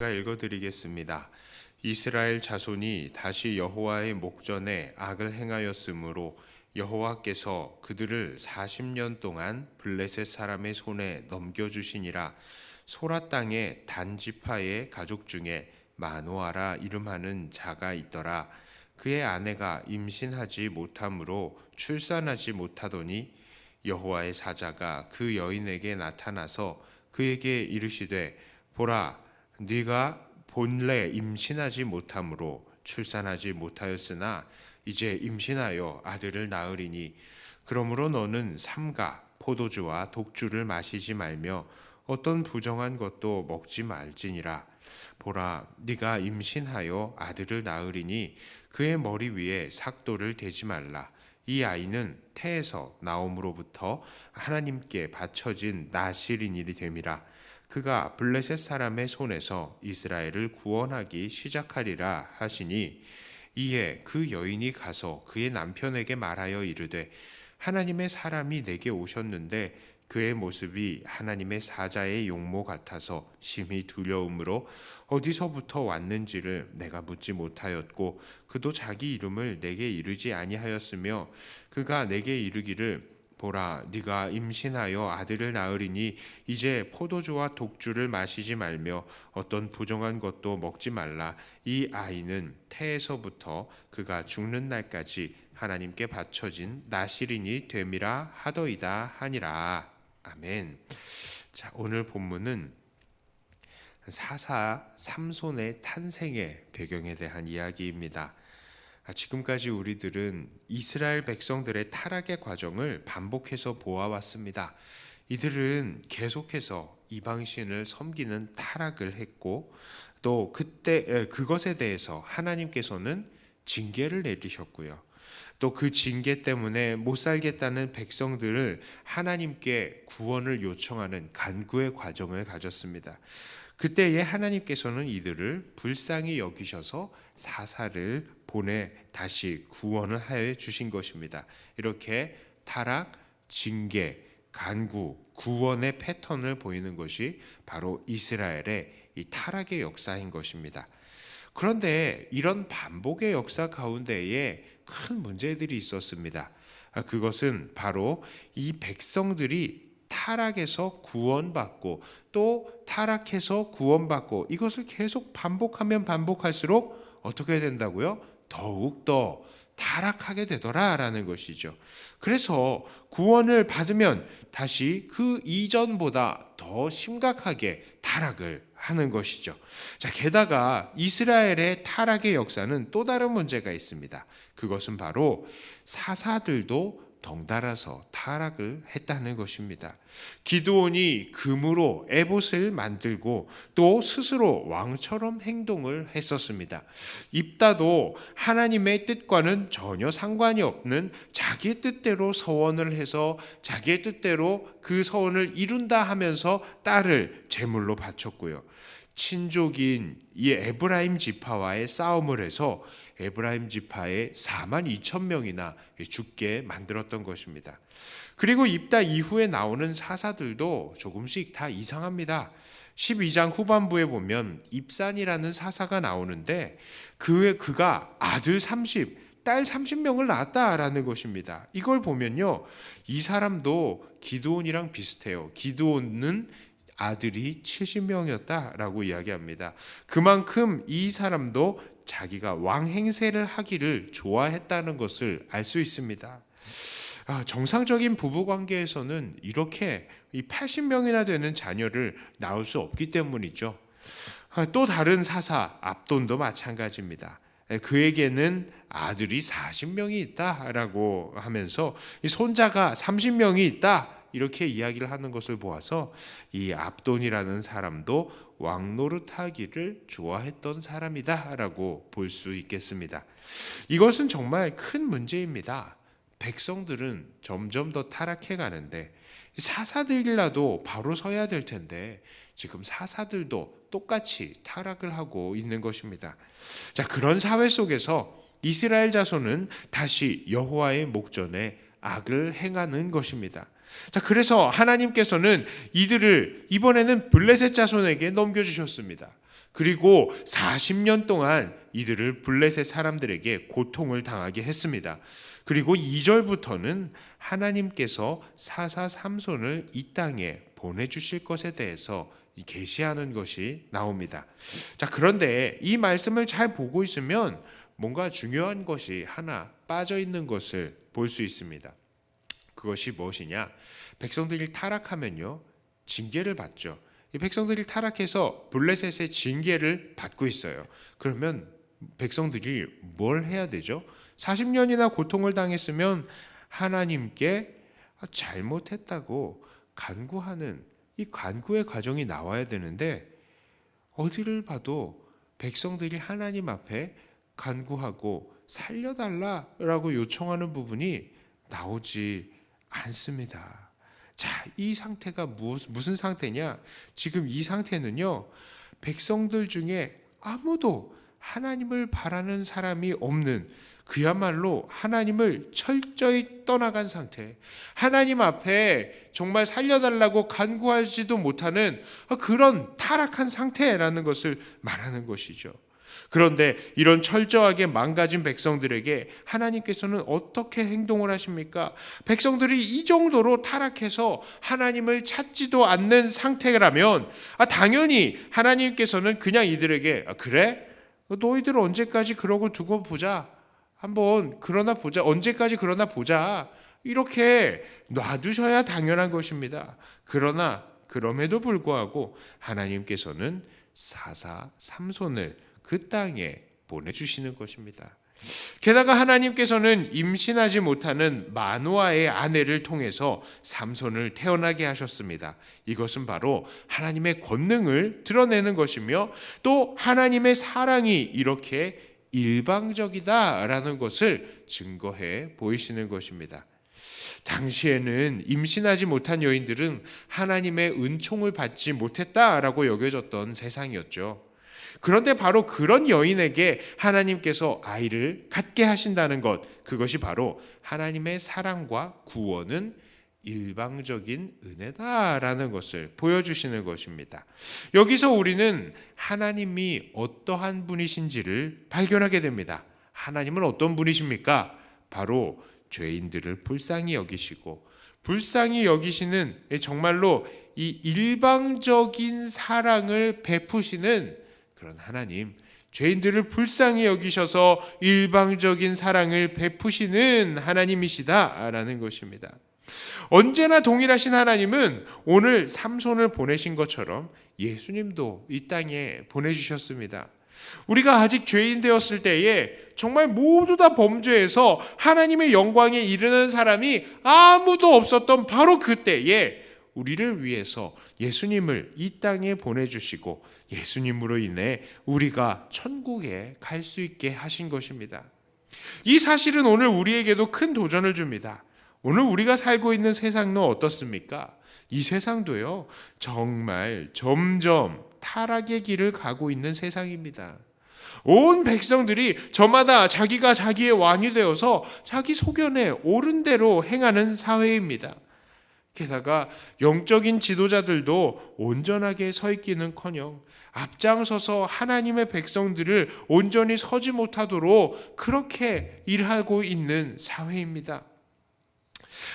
제가 읽어드리겠습니다. 이스라엘 자손이 다시 여호와의 목전에 악을 행하였으므로 여호와께서 그들을 40년 동안 블레셋 사람의 손에 넘겨주시니라. 소라 땅의 단 지파의 가족 중에 마노아라 이름하는 자가 있더라. 그의 아내가 임신하지 못하므로 출산하지 못하더니 여호와의 사자가 그 여인에게 나타나서 그에게 이르시되 보라, 네가 본래 임신하지 못함으로 출산하지 못하였으나 이제 임신하여 아들을 낳으리니 그러므로 너는 삼가 포도주와 독주를 마시지 말며 어떤 부정한 것도 먹지 말지니라. 보라, 네가 임신하여 아들을 낳으리니 그의 머리 위에 삭도를 대지 말라. 이 아이는 태에서 나옴으로부터 하나님께 바쳐진 나실인일이 됨이라. 그가 블레셋 사람의 손에서 이스라엘을 구원하기 시작하리라 하시니, 이에 그 여인이 가서 그의 남편에게 말하여 이르되 하나님의 사람이 내게 오셨는데 그의 모습이 하나님의 사자의 용모 같아서 심히 두려움으로 어디서부터 왔는지를 내가 묻지 못하였고 그도 자기 이름을 내게 이르지 아니하였으며, 그가 내게 이르기를 보라, 네가 임신하여 아들을 낳으리니 이제 포도주와 독주를 마시지 말며 어떤 부정한 것도 먹지 말라. 이 아이는 태에서부터 그가 죽는 날까지 하나님께 바쳐진 나실인이 됨이라 하더이다 하니라. 아멘. 자, 오늘 본문은 사사 삼손의 탄생의 배경에 대한 이야기입니다. 지금까지 우리들은 이스라엘 백성들의 타락의 과정을 반복해서 보아왔습니다. 이들은 계속해서 이방신을 섬기는 타락을 했고, 또 그것에 대해서 하나님께서는 징계를 내리셨고요. 또 그 징계 때문에 못 살겠다는 백성들을 하나님께 구원을 요청하는 간구의 과정을 가졌습니다. 그때에 하나님께서는 이들을 불쌍히 여기셔서 사사를 보내 다시 구원을 해 주신 것입니다. 이렇게 타락, 징계, 간구, 구원의 패턴을 보이는 것이 바로 이스라엘의 이 타락의 역사인 것입니다. 그런데 이런 반복의 역사 가운데에 큰 문제들이 있었습니다. 그것은 바로 이 백성들이 타락해서 구원받고 또 타락해서 구원받고, 이것을 계속 반복하면 반복할수록 어떻게 된다고요? 더욱더 타락하게 되더라라는 것이죠. 그래서 구원을 받으면 다시 그 이전보다 더 심각하게 타락을 하는 것이죠. 자, 게다가 이스라엘의 타락의 역사는 또 다른 문제가 있습니다. 그것은 바로 사사들도 덩달아서 타락을 했다는 것입니다. 기드온이 금으로 에봇을 만들고 또 스스로 왕처럼 행동을 했었습니다. 입다도 하나님의 뜻과는 전혀 상관이 없는 자기의 뜻대로 서원을 해서 자기의 뜻대로 그 서원을 이룬다 하면서 딸을 제물로 바쳤고요. 친족인 이 에브라임 지파와의 싸움을 해서 에브라임 지파의 42,000명이나 죽게 만들었던 것입니다. 그리고 입다 이후에 나오는 사사들도 조금씩 다 이상합니다. 12장 후반부에 보면 입산이라는 사사가 나오는데 그가 아들 30, 딸 30명을 낳았다라는 것입니다. 이걸 보면요, 이 사람도 기드온이랑 비슷해요. 기드온은 아들이 70명이었다라고 이야기합니다. 그만큼 이 사람도 자기가 왕 행세를 하기를 좋아했다는 것을 알 수 있습니다. 정상적인 부부 관계에서는 이렇게 80명이나 되는 자녀를 낳을 수 없기 때문이죠. 또 다른 사사 압돈도 마찬가지입니다. 그에게는 아들이 40명이 있다라고 하면서 손자가 30명이 있다, 이렇게 이야기를 하는 것을 보아서 이 압돈이라는 사람도 왕노릇하기를 좋아했던 사람이다라고 볼 수 있겠습니다. 이것은 정말 큰 문제입니다. 백성들은 점점 더 타락해 가는데 사사들이라도 바로 서야 될 텐데 지금 사사들도 똑같이 타락을 하고 있는 것입니다. 자, 그런 사회 속에서 이스라엘 자손은 다시 여호와의 목전에 악을 행하는 것입니다. 자, 그래서 하나님께서는 이들을 이번에는 블레셋 자손에게 넘겨주셨습니다. 그리고 40년 동안 이들을 블레셋 사람들에게 고통을 당하게 했습니다. 그리고 2절부터는 하나님께서 사사 삼손을 이 땅에 보내주실 것에 대해서 계시하는 것이 나옵니다. 자, 그런데 이 말씀을 잘 보고 있으면 뭔가 중요한 것이 하나 빠져 있는 것을 볼 수 있습니다. 그것이 무엇이냐? 백성들이 타락하면요, 징계를 받죠. 이 백성들이 타락해서 블레셋의 징계를 받고 있어요. 그러면 백성들이 뭘 해야 되죠? 40년이나 고통을 당했으면 하나님께 잘못했다고 간구하는 이 간구의 과정이 나와야 되는데, 어디를 봐도 백성들이 하나님 앞에 간구하고 살려달라라고 요청하는 부분이 나오지 않습니다. 자, 이 상태가 무슨 상태냐? 지금 이 상태는요, 백성들 중에 아무도 하나님을 바라는 사람이 없는, 그야말로 하나님을 철저히 떠나간 상태, 하나님 앞에 정말 살려달라고 간구하지도 못하는 그런 타락한 상태라는 것을 말하는 것이죠. 그런데 이런 철저하게 망가진 백성들에게 하나님께서는 어떻게 행동을 하십니까? 백성들이 이 정도로 타락해서 하나님을 찾지도 않는 상태라면 당연히 하나님께서는 그냥 이들에게 그래? 너희들 언제까지 그러고 두고 보자. 한번 그러나 보자. 언제까지 그러나 보자. 이렇게 놔두셔야 당연한 것입니다. 그러나 그럼에도 불구하고 하나님께서는 사사 삼손을 그 땅에 보내주시는 것입니다. 게다가 하나님께서는 임신하지 못하는 마노아의 아내를 통해서 삼손을 태어나게 하셨습니다. 이것은 바로 하나님의 권능을 드러내는 것이며 또 하나님의 사랑이 이렇게 일방적이다라는 것을 증거해 보이시는 것입니다. 당시에는 임신하지 못한 여인들은 하나님의 은총을 받지 못했다라고 여겨졌던 세상이었죠. 그런데 바로 그런 여인에게 하나님께서 아이를 갖게 하신다는 것, 그것이 바로 하나님의 사랑과 구원은 일방적인 은혜다라는 것을 보여주시는 것입니다. 여기서 우리는 하나님이 어떠한 분이신지를 발견하게 됩니다. 하나님은 어떤 분이십니까? 바로 죄인들을 불쌍히 여기시고, 불쌍히 여기시는 정말로 이 일방적인 사랑을 베푸시는 그런 하나님, 죄인들을 불쌍히 여기셔서 일방적인 사랑을 베푸시는 하나님이시다라는 것입니다. 언제나 동일하신 하나님은 오늘 삼손을 보내신 것처럼 예수님도 이 땅에 보내주셨습니다. 우리가 아직 죄인 되었을 때에 정말 모두 다 범죄해서 하나님의 영광에 이르는 사람이 아무도 없었던 바로 그때에 우리를 위해서 예수님을 이 땅에 보내주시고 예수님으로 인해 우리가 천국에 갈 수 있게 하신 것입니다. 이 사실은 오늘 우리에게도 큰 도전을 줍니다. 오늘 우리가 살고 있는 세상은 어떻습니까? 이 세상도요, 정말 점점 타락의 길을 가고 있는 세상입니다. 온 백성들이 저마다 자기가 자기의 왕이 되어서 자기 소견에 옳은 대로 행하는 사회입니다. 게다가 영적인 지도자들도 온전하게 서 있기는커녕 앞장서서 하나님의 백성들을 온전히 서지 못하도록 그렇게 일하고 있는 사회입니다.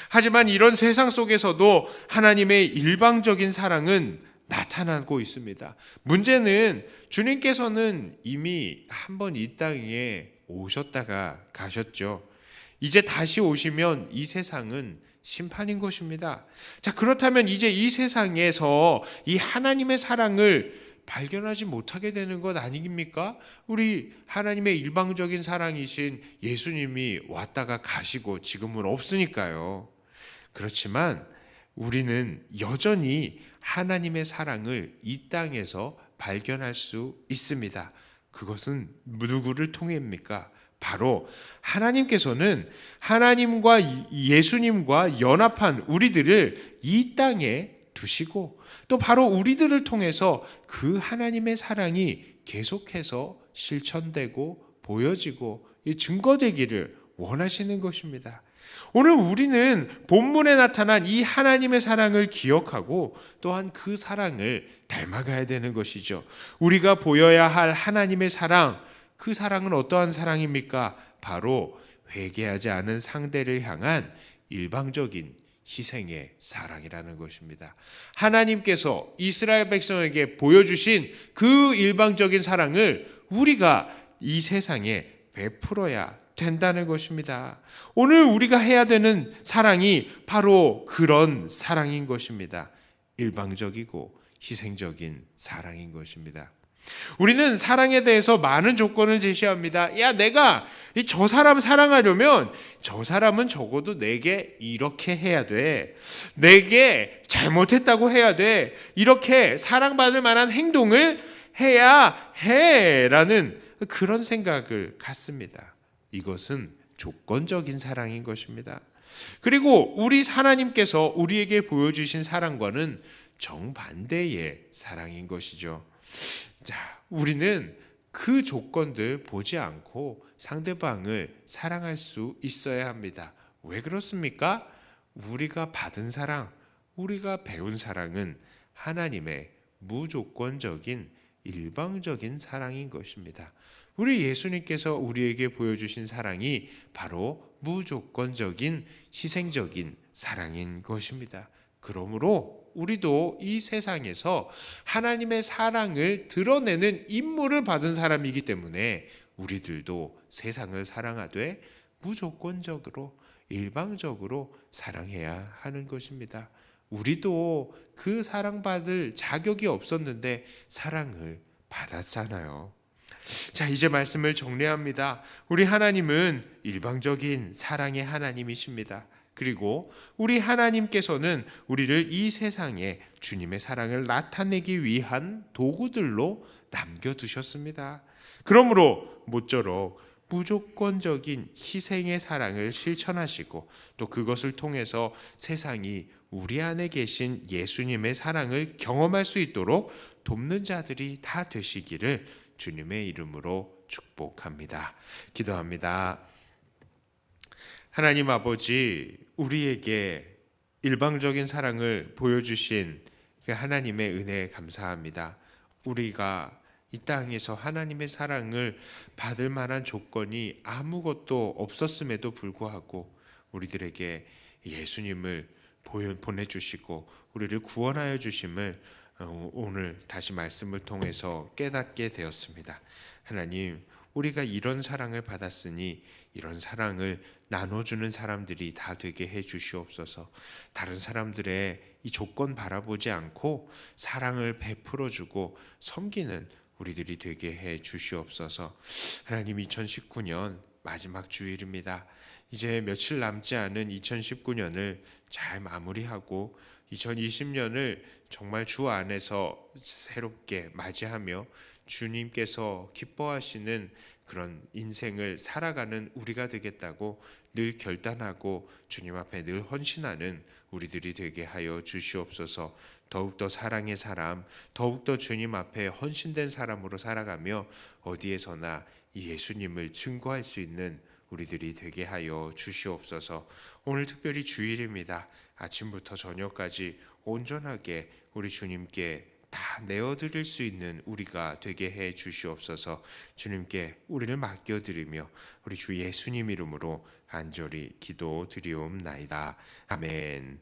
하지만 이런 세상 속에서도 하나님의 일방적인 사랑은 나타나고 있습니다. 문제는 주님께서는 이미 한번 이 땅에 오셨다가 가셨죠. 이제 다시 오시면 이 세상은 심판인 것입니다. 자, 그렇다면 이제 이 세상에서 이 하나님의 사랑을 발견하지 못하게 되는 것 아닙니까? 우리 하나님의 일방적인 사랑이신 예수님이 왔다가 가시고 지금은 없으니까요. 그렇지만 우리는 여전히 하나님의 사랑을 이 땅에서 발견할 수 있습니다. 그것은 누구를 통해입니까? 바로 하나님께서는 하나님과 예수님과 연합한 우리들을 이 땅에 두시고 또 바로 우리들을 통해서 그 하나님의 사랑이 계속해서 실천되고 보여지고 증거되기를 원하시는 것입니다. 오늘 우리는 본문에 나타난 이 하나님의 사랑을 기억하고 또한 그 사랑을 닮아가야 되는 것이죠. 우리가 보여야 할 하나님의 사랑, 그 사랑은 어떠한 사랑입니까? 바로 회개하지 않은 상대를 향한 일방적인 희생의 사랑이라는 것입니다. 하나님께서 이스라엘 백성에게 보여주신 그 일방적인 사랑을 우리가 이 세상에 베풀어야 된다는 것입니다. 오늘 우리가 해야 되는 사랑이 바로 그런 사랑인 것입니다. 일방적이고 희생적인 사랑인 것입니다. 우리는 사랑에 대해서 많은 조건을 제시합니다. 야, 내가 저 사람 사랑하려면 저 사람은 적어도 내게 이렇게 해야 돼. 내게 잘못했다고 해야 돼. 이렇게 사랑받을 만한 행동을 해야 해. 라는 그런 생각을 갖습니다. 이것은 조건적인 사랑인 것입니다. 그리고 우리 하나님께서 우리에게 보여주신 사랑과는 정반대의 사랑인 것이죠. 자, 우리는 그 조건들 보지 않고 상대방을 사랑할 수 있어야 합니다. 왜 그렇습니까? 우리가 받은 사랑, 우리가 배운 사랑은 하나님의 무조건적인 일방적인 사랑인 것입니다. 우리 예수님께서 우리에게 보여주신 사랑이 바로 무조건적인 희생적인 사랑인 것입니다. 그러므로 우리도 이 세상에서 하나님의 사랑을 드러내는 임무를 받은 사람이기 때문에 우리들도 세상을 사랑하되 무조건적으로 일방적으로 사랑해야 하는 것입니다. 우리도 그 사랑받을 자격이 없었는데 사랑을 받았잖아요. 자, 이제 말씀을 정리합니다. 우리 하나님은 일방적인 사랑의 하나님이십니다. 그리고 우리 하나님께서는 우리를 이 세상에 주님의 사랑을 나타내기 위한 도구들로 남겨두셨습니다. 그러므로 모쪼록 무조건적인 희생의 사랑을 실천하시고 또 그것을 통해서 세상이 우리 안에 계신 예수님의 사랑을 경험할 수 있도록 돕는 자들이 다 되시기를 주님의 이름으로 축복합니다. 기도합니다. 하나님 아버지, 우리에게 일방적인 사랑을 보여주신 그 하나님의 은혜에 감사합니다. 우리가 이 땅에서 하나님의 사랑을 받을 만한 조건이 아무것도 없었음에도 불구하고 우리들에게 예수님을 보내주시고 우리를 구원하여 주심을 오늘 다시 말씀을 통해서 깨닫게 되었습니다. 하나님, 우리가 이런 사랑을 받았으니 이런 사랑을 나눠주는 사람들이 다 되게 해 주시옵소서. 다른 사람들의 이 조건 바라보지 않고 사랑을 베풀어주고 섬기는 우리들이 되게 해 주시옵소서. 하나님, 2019년 마지막 주일입니다. 이제 며칠 남지 않은 2019년을 잘 마무리하고 2020년을 정말 주 안에서 새롭게 맞이하며 주님께서 기뻐하시는 그런 인생을 살아가는 우리가 되겠다고 늘 결단하고 주님 앞에 늘 헌신하는 우리들이 되게 하여 주시옵소서. 더욱더 사랑의 사람, 더욱더 주님 앞에 헌신된 사람으로 살아가며 어디에서나 예수님을 증거할 수 있는 우리들이 되게 하여 주시옵소서. 오늘 특별히 주일입니다. 아침부터 저녁까지 온전하게 우리 주님께 다 내어드릴 수 있는 우리가 되게 해 주시옵소서. 주님께 우리를 맡겨드리며 우리 주 예수님 이름으로 간절히 기도드리옵나이다. 아멘.